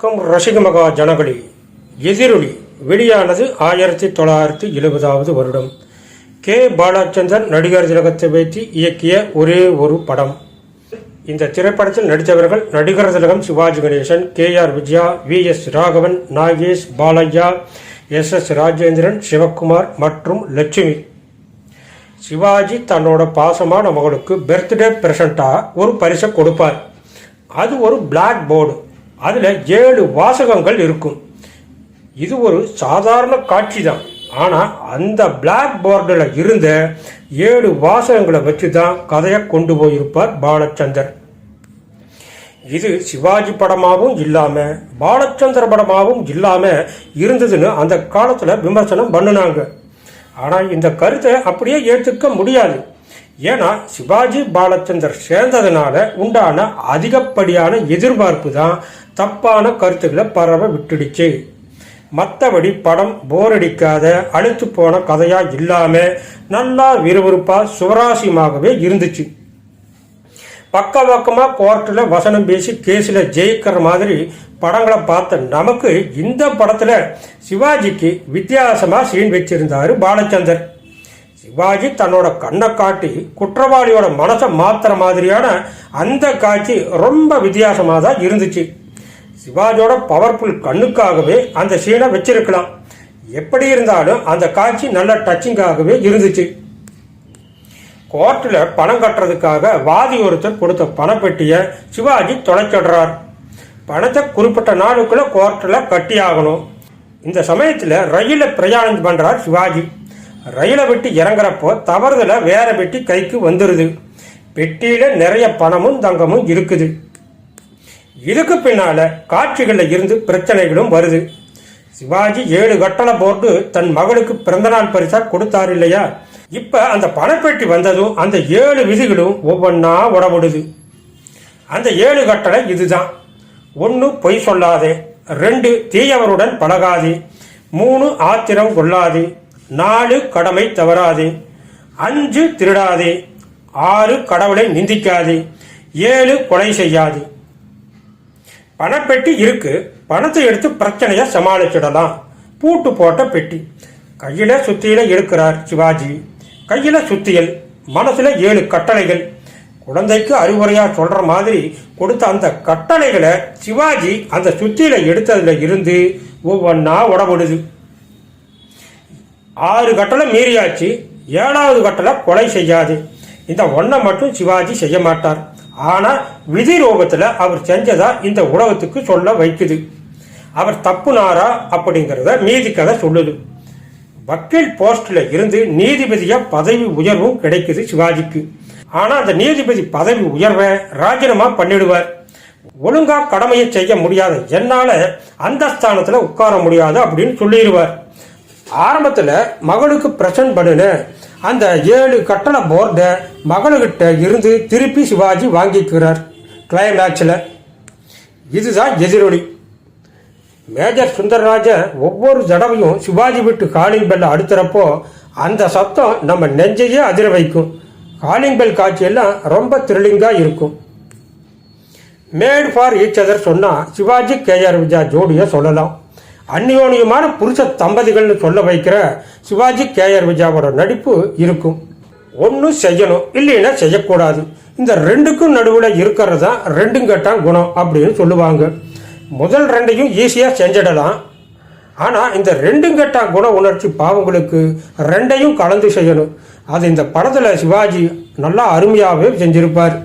வணக்கம் ரசிக மகா ஜனகளி. எதிரொலி வெளியானது 1970வது வருடம். கே. பாலச்சந்தர் நடிகர் திலகத்தை வைத்து இயக்கிய ஒரே ஒரு படம். இந்த திரைப்படத்தில் நடித்தவர்கள் நடிகர் திலகம் Sivaji Ganesan, KR Vijaya, VS Raghavan, Nagesh, Balaiah, SS Rajendran, Sivakumar மற்றும் லட்சுமி. சிவாஜி தன்னோட பாசமான மகளுக்கு பர்த்டே பிரசண்டா ஒரு பரிசை கொடுப்பார். அது ஒரு பிளாக் போர்டு. அதில் 7 வாசகங்கள் இருக்கும். இது ஒரு சாதாரண காட்சி தான். ஆனால் அந்த பிளாக் போர்டில் இருந்த 7 வாசகங்களை வச்சு தான் கதையை கொண்டு போயிருப்பார் பாலச்சந்தர். இது சிவாஜி படமாகவும் இல்லாமல் பாலச்சந்தர் படமாகவும் இல்லாமல் இருந்ததுன்னு அந்த காலத்தில் விமர்சனம் பண்ணினாங்க. ஆனால் இந்த கருத்தை அப்படியே ஏற்றுக்க முடியாது. ஏன்னா சிவாஜி பாலச்சந்தர் சேர்ந்ததுனால உண்டான அதிகப்படியான எதிர்பார்ப்பு தான் தப்பான கருத்துக்களை பரவ விட்டுடுச்சு. மற்றபடி படம் போரடிக்காத அழுத்து போன கதையா இல்லாம நல்லா விறுவிறுப்பா சுவராசியமாகவே இருந்துச்சு. பக்கமா கோர்ட்டில் வசனம் பேசி கேஸில் ஜெயிக்கிற மாதிரி படங்களை பார்த்த நமக்கு இந்த படத்துல சிவாஜிக்கு வித்தியாசமா சீன் வச்சிருந்தாரு பாலச்சந்தர். சிவாஜி தன்னோட கண்ணை காட்டி குற்றவாளியோட மனசை மாத்துற மாதிரியான அந்த காட்சி ரொம்ப வித்தியாசமாக தான் இருந்துச்சு. சிவாஜியோட பவர்ஃபுல் கண்ணுக்காகவே அந்த சீனை வச்சிருக்கலாம். எப்படி இருந்தாலும் அந்த காட்சி நல்ல டச்சிங்காகவே இருந்துச்சு. கோர்ட்டில் பணம் கட்டுறதுக்காக வாதி ஒருத்தர் கொடுத்த பணப்பெட்டியை சிவாஜி தொலைச்சிடுறார். பணத்தை குறிப்பிட்ட நாளுக்குள்ள கோர்ட்டில் கட்டி ஆகணும். இந்த சமயத்தில் ரயிலில் பிரயாணம் பண்றார் சிவாஜி. ரயிலை விட்டு இறங்குறப்போ தவறுதல வேற பெட்டி கைக்கு வந்துடுது. பெட்டியில நிறைய பணமும் தங்கமும் இருக்குது. இதுக்கு பின்னால காட்சிகளில் இருந்து பிரச்சனைகளும் வருது. சிவாஜி 7 கட்டளை போட்டு தன் மகளுக்கு பிறந்தநாள் பரிசா கொடுத்தாரு இல்லையா? இப்ப அந்த பணப்பெட்டி வந்ததும் அந்த 7 விதிகளும் ஒவ்வொன்னா உடம்புடுது. அந்த 7 கட்டளை இதுதான்: 1 பொய் சொல்லாதே, 2 தீயவருடன் பழகாதே, 3 ஆத்திரம் கொள்ளாதே, 4 கடமை தவறாதே, 5 திருடாதே, 6 கடவுளை நிந்திக்காதே, 7 கொலை செய்யாது. பணப்பெட்டி இருக்கு, பணத்தை எடுத்து பிரச்சனைய சமாளிச்சிடலாம். பூட்டு போட்ட பெட்டி. கையில சுத்தியில இருக்கிறார் சிவாஜி. கையில சுத்தியல், மனசுல 7 கட்டளைகள். குழந்தைக்கு அறிவுரையா சொல்ற மாதிரி கொடுத்த அந்த கட்டளைகளை சிவாஜி அந்த சுத்தியில எடுத்ததுல இருந்து ஒவ்வொன்னா உடம்புடுது. 6 கட்டளை மீறியாச்சு. 7வது கட்டளை கொலை செய்யாது. இந்த ஒன்றை மட்டும் சிவாஜி செய்ய மாட்டார். ஆனா விதி ரூபத்துல அவர் செஞ்சதா இந்த உலகத்துக்கு சொல்ல வைக்குது. அவர் தப்புனாரா அப்படிங்கிறத மீதி கதை சொல்லுது. வக்கீல் போஸ்ட்ல இருந்து நீதிபதியா பதவி உயர்வும் கிடைக்குது சிவாஜிக்கு. ஆனா அந்த நீதிபதி பதவி உயர்வை ராஜினாமா பண்ணிடுவார். ஒழுங்கா கடமையை செய்ய முடியாத என்னால அந்த ஸ்தானத்துல உட்கார முடியாது அப்படின்னு சொல்லிடுவார். ஆரம்பத்துல மகளுக்கு பிரசன்ட் பண்ணுன அந்த 7 கட்டளை போர்டை மகளுக்கிட்ட இருந்து திருப்பி சிவாஜி வாங்கிக்கிறார் கிளைமேக்ஸ்ல. இதுதான் எதிரொலி. மேஜர் சுந்தரராஜன் ஒவ்வொரு தடவையும் சிவாஜி விட்டு காலிங் பெல்ல அடுத்துறப்போ அந்த சத்தம் நம்ம நெஞ்சையே அதிர வைக்கும். காலிங் பெல் காட்சியெல்லாம் ரொம்ப த்ரில்லிங்கா இருக்கும். மேட் ஃபார் ஈச் அதர் சொன்னா சிவாஜி KR விஜயா ஜோடியை சொல்லலாம். அந்யோன்யமான புருஷ தம்பதிகள்னு சொல்ல வைக்கிற சிவாஜி KR விஜயாவோட நடிப்பு இருக்கும். ஒன்று செய்யணும், இல்லைன்னா செய்யக்கூடாது. இந்த 2க்கும் நடுவில் இருக்கிறது தான் 2 கட்டான் குணம் அப்படின்னு சொல்லுவாங்க. முதல் 2ஐயும் ஈஸியாக செஞ்சிடலாம். ஆனால் இந்த 2 கட்டா குண உணர்ச்சி பாவங்களுக்கு 2ஐயும் கலந்து செய்யணும். அது இந்த படத்தில் சிவாஜி நல்லா அருமையாகவே செஞ்சிருப்பார்.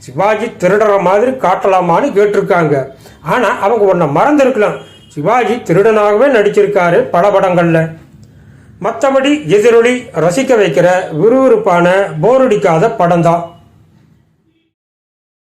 சிவாஜி திருடுற மாதிரி காட்டலாமான்னு கேட்டிருக்காங்க. ஆனால் அவங்க ஒன்றை மறந்துருக்கலாம். சிவாஜி திருடனாகவே நடிச்சிருக்காரு பல படங்கள்ல. மற்றபடி எதிரொலி ரசிக்க வைக்கிற விறுவிறுப்பான போரடிக்காத படம் தான்.